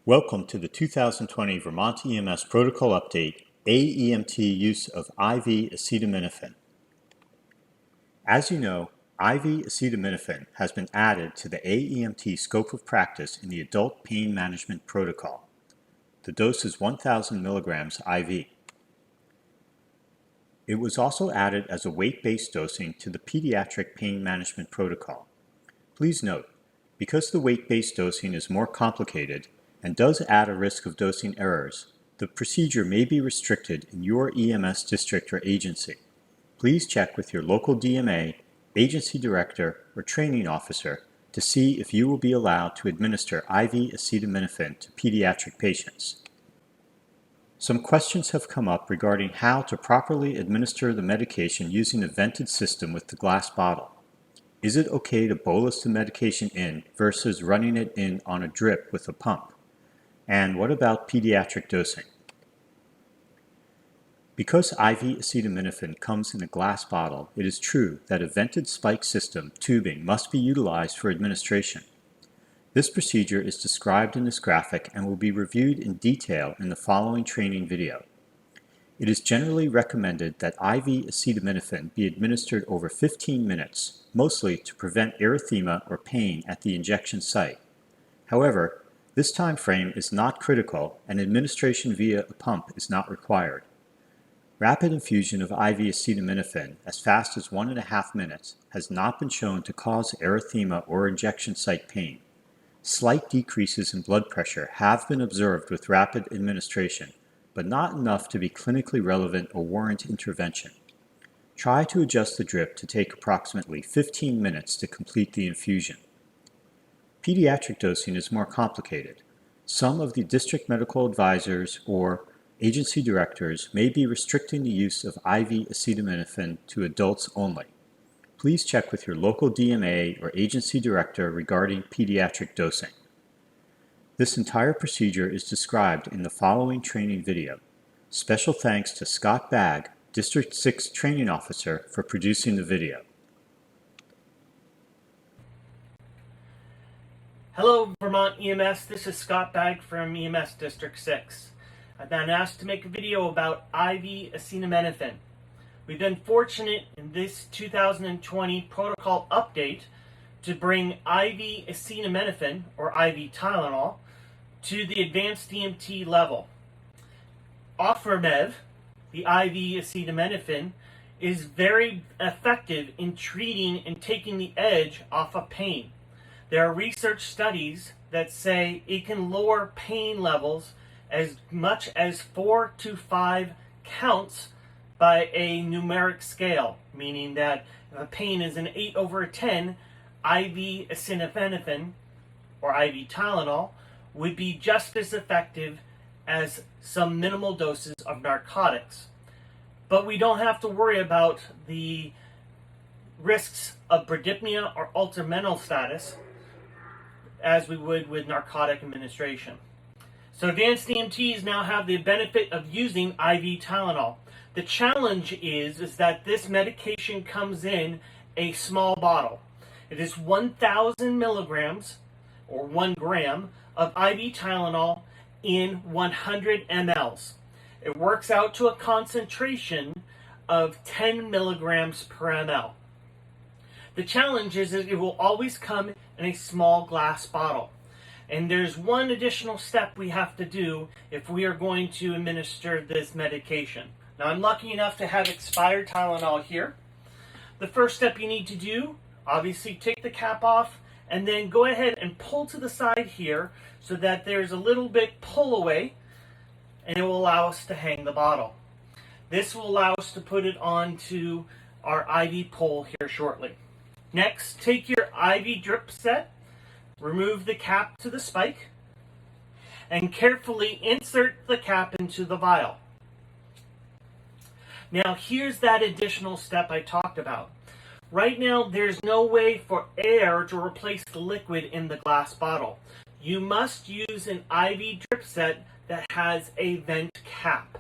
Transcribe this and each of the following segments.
Welcome to the 2020 Vermont EMS Protocol Update, AEMT use of IV acetaminophen. As you know, IV acetaminophen has been added to the AEMT scope of practice in the Adult Pain Management Protocol. The dose is 1,000 milligrams IV. It was also added as a weight-based dosing to the Pediatric Pain Management Protocol. Please note, because the weight-based dosing is more complicated and does add a risk of dosing errors, the procedure may be restricted in your EMS district or agency. Please check with your local DMA, agency director, or training officer to see if you will be allowed to administer IV acetaminophen to pediatric patients. Some questions have come up regarding how to properly administer the medication using a vented system with the glass bottle. Is it okay to bolus the medication in versus running it in on a drip with a pump? And what about pediatric dosing? Because IV acetaminophen comes in a glass bottle, it is true that a vented spike system tubing must be utilized for administration. This procedure is described in this graphic and will be reviewed in detail in the following training video. It is generally recommended that IV acetaminophen be administered over 15 minutes, mostly to prevent erythema or pain at the injection site. However, this time frame is not critical and administration via a pump is not required. Rapid infusion of IV acetaminophen as fast as 1.5 minutes has not been shown to cause erythema or injection site pain. Slight decreases in blood pressure have been observed with rapid administration, but not enough to be clinically relevant or warrant intervention. Try to adjust the drip to take approximately 15 minutes to complete the infusion. Pediatric dosing is more complicated. Some of the district medical advisors or agency directors may be restricting the use of IV acetaminophen to adults only. Please check with your local DMA or agency director regarding pediatric dosing. This entire procedure is described in the following training video. Special thanks to Scott Bagg, District 6 Training Officer, for producing the video. Hello Vermont EMS, this is Scott Bagg from EMS District 6. I've been asked to make a video about IV acetaminophen. We've been fortunate in this 2020 protocol update to bring IV acetaminophen, or IV Tylenol, to the advanced EMT level. Oframev, the IV acetaminophen, is very effective in treating and taking the edge off of pain. There are research studies that say it can lower pain levels as much as 4 to 5 counts by a numeric scale, meaning that if a pain is an 8 over a 10, IV acetaminophen, or IV Tylenol, would be just as effective as some minimal doses of narcotics. But we don't have to worry about the risks of bradypnea or altered mental status as we would with narcotic administration. So advanced EMTs now have the benefit of using IV Tylenol. The challenge is that this medication comes in a small bottle. It is 1,000 milligrams, or 1 gram, of IV Tylenol in 100 mLs. It works out to a concentration of 10 milligrams per ml. The challenge is that it will always come in a small glass bottle. And there's one additional step we have to do if we are going to administer this medication. Now, I'm lucky enough to have expired Tylenol here. The first step you need to do, obviously take the cap off and then go ahead and pull to the side here so that there's a little bit pull away, and it will allow us to hang the bottle. This will allow us to put it onto our IV pole here shortly. Next, take your IV drip set, remove the cap to the spike, and carefully insert the cap into the vial. Now, here's that additional step I talked about. Right now, there's no way for air to replace the liquid in the glass bottle. You must use an IV drip set that has a vent cap.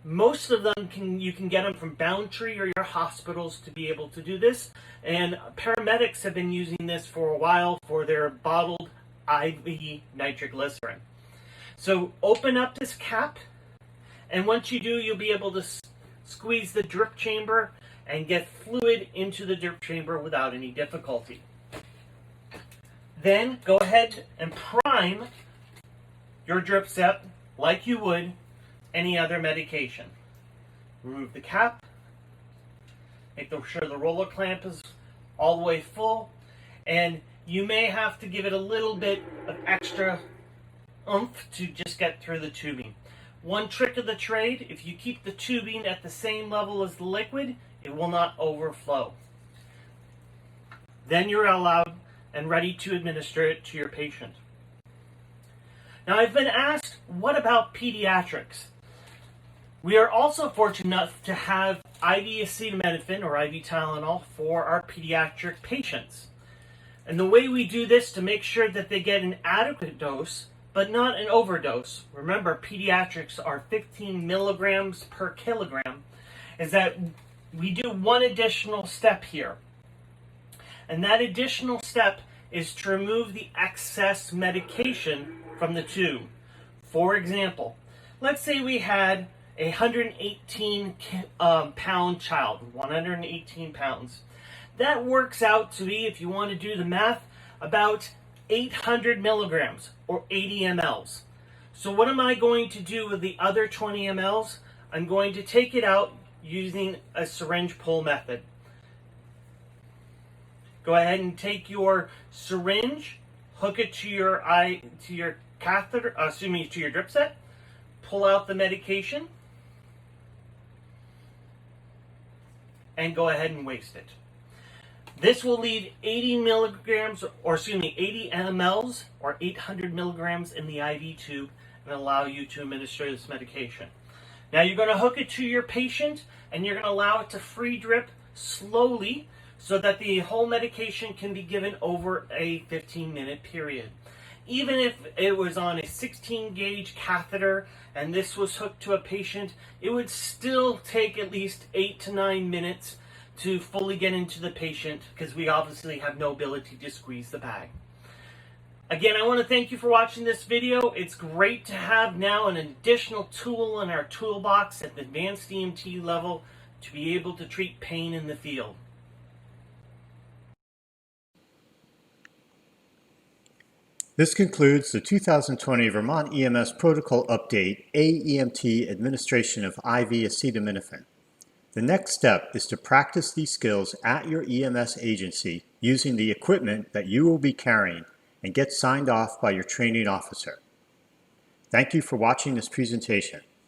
Most of them you can get them from Boundtree or your hospitals to be able to do this, and paramedics have been using this for a while for their bottled IV nitroglycerin. So open up this cap, and once you do, you'll be able to squeeze the drip chamber and get fluid into the drip chamber without any difficulty. Then go ahead and prime your drip set like you would any other medication. Remove the cap, make sure the roller clamp is all the way full, and you may have to give it a little bit of extra oomph to just get through the tubing. One trick of the trade, if you keep the tubing at the same level as the liquid, it will not overflow. Then you're allowed and ready to administer it to your patient. Now, I've been asked, what about pediatrics? We are also fortunate enough to have IV acetaminophen or IV Tylenol for our pediatric patients. And the way we do this to make sure that they get an adequate dose, but not an overdose, remember pediatrics are 15 milligrams per kilogram, is that we do one additional step here. And that additional step is to remove the excess medication from the tube. For example, let's say we had a 118 pound child, 118 pounds. That works out to be, if you want to do the math, about 800 milligrams or 80 mLs. So what am I going to do with the other 20 mLs? I'm going to take it out using a syringe pull method. Go ahead and take your syringe, hook it to your catheter, to your drip set, pull out the medication, and go ahead and waste it. This will leave 80 milligrams, 80 mLs or 800 milligrams in the IV tube and allow you to administer this medication. Now you're going to hook it to your patient and you're going to allow it to free drip slowly so that the whole medication can be given over a 15-minute period. Even if it was on a 16 gauge catheter and this was hooked to a patient, it would still take at least 8 to 9 minutes to fully get into the patient because we obviously have no ability to squeeze the bag. Again, I want to thank you for watching this video. It's great to have now an additional tool in our toolbox at the advanced EMT level to be able to treat pain in the field. This concludes the 2020 Vermont EMS Protocol Update AEMT Administration of IV Acetaminophen. The next step is to practice these skills at your EMS agency using the equipment that you will be carrying and get signed off by your training officer. Thank you for watching this presentation.